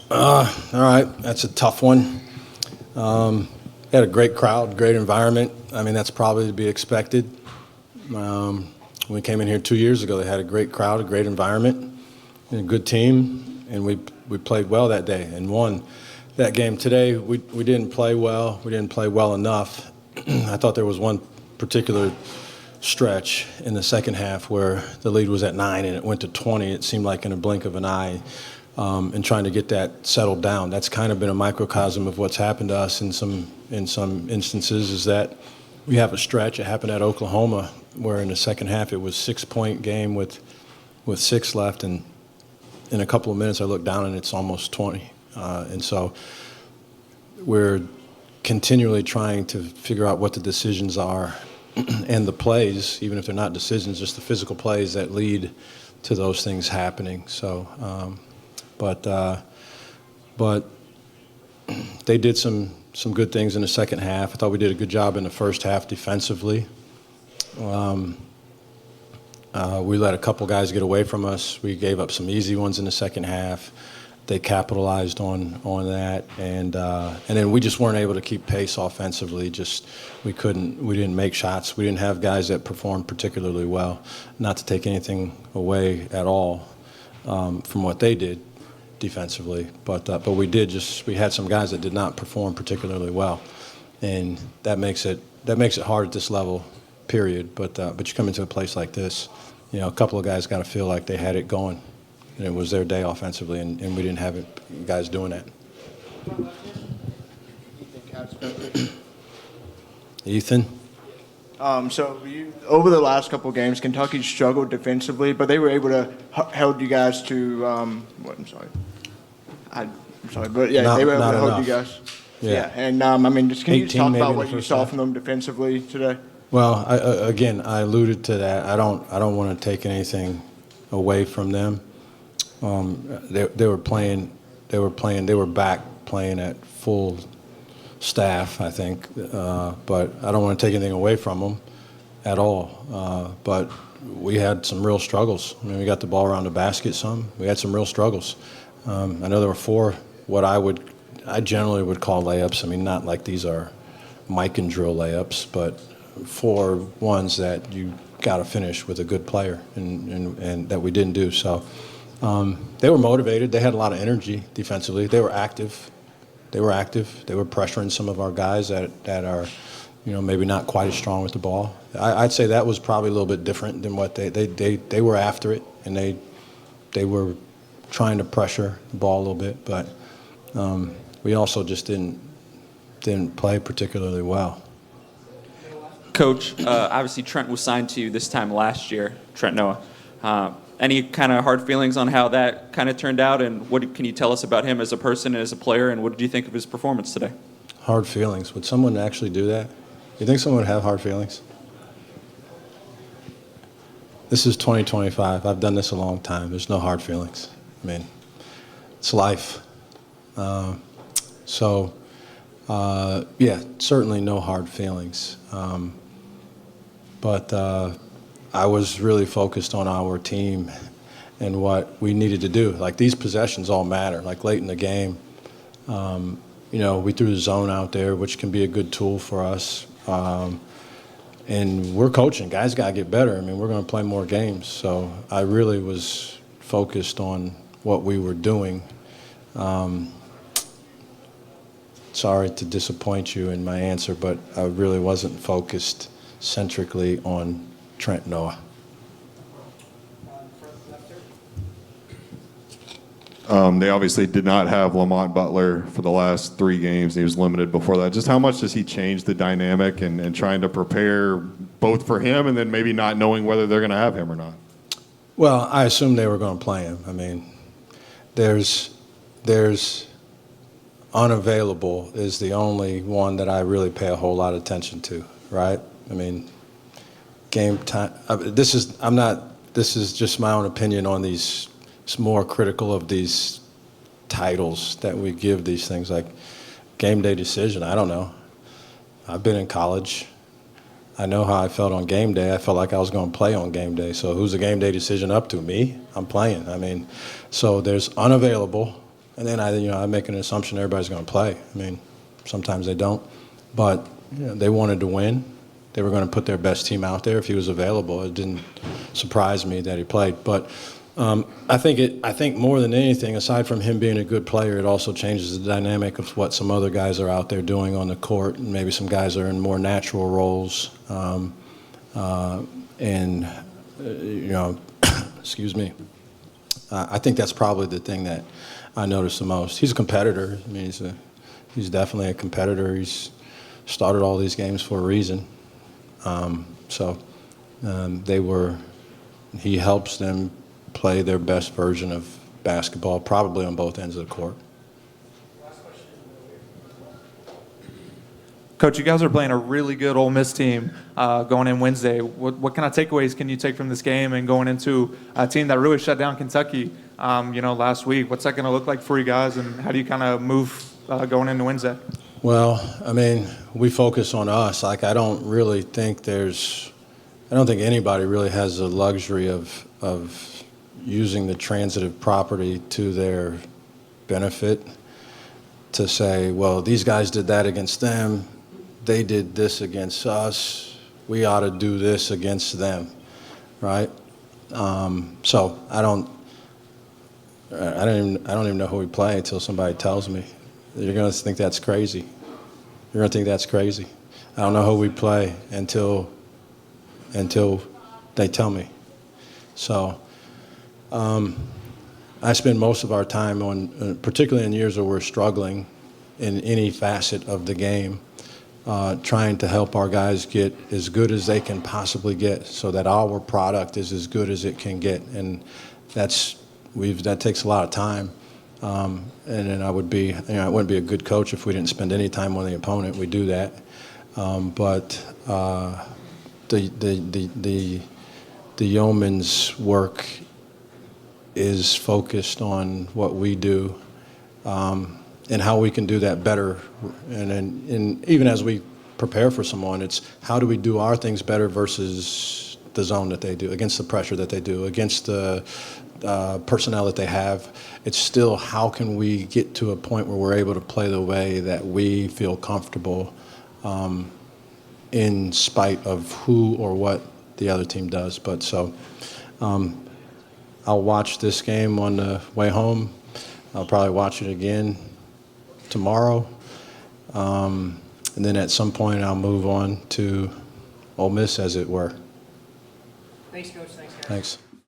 All right, that's a tough one. Had a great crowd, great environment. I mean, that's probably to be expected. When we came in here 2 years ago, they had a great crowd, a great environment, and a good team, and we played well that day and won that game. Today, we didn't play well. We didn't play well enough. I thought there was one particular stretch in the second half where the lead was at 9 and it went to 20. It seemed like in a blink of an eye. And trying to get that settled down. That's kind of been a microcosm of what's happened to us in some instances. Is that we have a stretch. It happened at Oklahoma, where in the second half it was 6-point game with 6 left, and in a couple of minutes I look down and it's almost 20. And so we're continually trying to figure out what the decisions are and the plays, even if they're not decisions, just the physical plays that lead to those things happening. So. But they did some good things in the second half. I thought we did a good job in the first half defensively. We let a couple guys get away from us. We gave up some easy ones in the second half. They capitalized on that, and then we just weren't able to keep pace offensively. We didn't make shots. We didn't have guys that performed particularly well. Not to take anything away at all from what they did defensively, but we had some guys that did not perform particularly well, and that makes it hard at this level, period. But you come into a place like this, a couple of guys got to feel like they had it going, and it was their day offensively, and we didn't have guys doing that. Ethan. So over the last couple of games, Kentucky struggled defensively, but they were able to held you guys to. I'm sorry, but yeah, they were able to hold you guys. Yeah, and can you just talk about what you saw from them defensively today? Well, I alluded to that. I don't want to take anything away from them. They were playing. They were back playing at full staff, I think, but I don't want to take anything away from them at all. But we had some real struggles. I mean, we got the ball around the basket some. We had some real struggles. I know there were 4 what I generally would call layups. I mean, not like these are mic and drill layups, but 4 ones that you got to finish with a good player, and that we didn't do. So they were motivated. They had a lot of energy defensively. They were active. They were pressuring some of our guys that are, maybe not quite as strong with the ball. I'd say that was probably a little bit different than what they were after it, and they were trying to pressure the ball a little bit, but we also just didn't play particularly well. Coach, obviously Trent was signed to you this time last year, Trent Noah. Any kind of hard feelings on how that kind of turned out, and what can you tell us about him as a person and as a player, and what did you think of his performance today? Hard feelings. Would someone actually do that? You think someone would have hard feelings? This is 2025. I've done this a long time. There's no hard feelings. I mean, it's life. Yeah, certainly no hard feelings. But I was really focused on our team and what we needed to do. Like, these possessions all matter. Like, late in the game, we threw the zone out there, which can be a good tool for us. And we're coaching. Guys got to get better. I mean, we're going to play more games. So I really was focused on what we were doing. Sorry to disappoint you in my answer, but I really wasn't focused centrically on Trent Noah. They obviously did not have Lamont Butler for the last 3 games. He was limited before that. Just how much does he change the dynamic and trying to prepare both for him and then maybe not knowing whether they're going to have him or not? Well, I assumed they were going to play him. I mean, there's unavailable is the only one that I really pay a whole lot of attention to, right? I mean, game time. This is just my own opinion on these. It's more critical of these titles that we give these things, like game day decision. I don't know. I've been in college. I know how I felt on game day. I felt like I was going to play on game day. So who's the game day decision up to? Me? I'm playing. I mean, so there's unavailable, And then I make an assumption everybody's going to play. I mean, sometimes they don't, but they wanted to win. They were going to put their best team out there if he was available. It didn't surprise me that he played, but I think more than anything, aside from him being a good player, it also changes the dynamic of what some other guys are out there doing on the court, and maybe some guys are in more natural roles, excuse me. I think that's probably the thing that I noticed the most. He's a competitor. I mean, he's definitely a competitor. He's started all these games for a reason. He helps them play their best version of basketball, probably on both ends of the court. Coach, you guys are playing a really good Ole Miss team going in Wednesday. What kind of takeaways can you take from this game and going into a team that really shut down Kentucky, last week? What's that going to look like for you guys, and how do you kind of move going into Wednesday? Well, I mean, we focus on us. Like, I don't think anybody really has the luxury of using the transitive property to their benefit to say, well, these guys did that against them, they did this against us, we ought to do this against them, right? So I don't even know who we play until somebody tells me. You're going to think that's crazy. You're going to think that's crazy. I don't know who we play until they tell me. So I spend most of our time on, particularly in years where we're struggling in any facet of the game, trying to help our guys get as good as they can possibly get so that our product is as good as it can get. And that takes a lot of time. And then I wouldn't be a good coach if we didn't spend any time on the opponent. We do that. But the yeoman's work is focused on what we do and how we can do that better. And even as we prepare for someone, it's how do we do our things better versus the zone that they do, against the pressure that they do, against the personnel that they have. It's still how can we get to a point where we're able to play the way that we feel comfortable in spite of who or what the other team does. But so I'll watch this game on the way home. I'll probably watch it again tomorrow. And then at some point I'll move on to Ole Miss, as it were. Thanks, Coach. Thanks, guys. Thanks.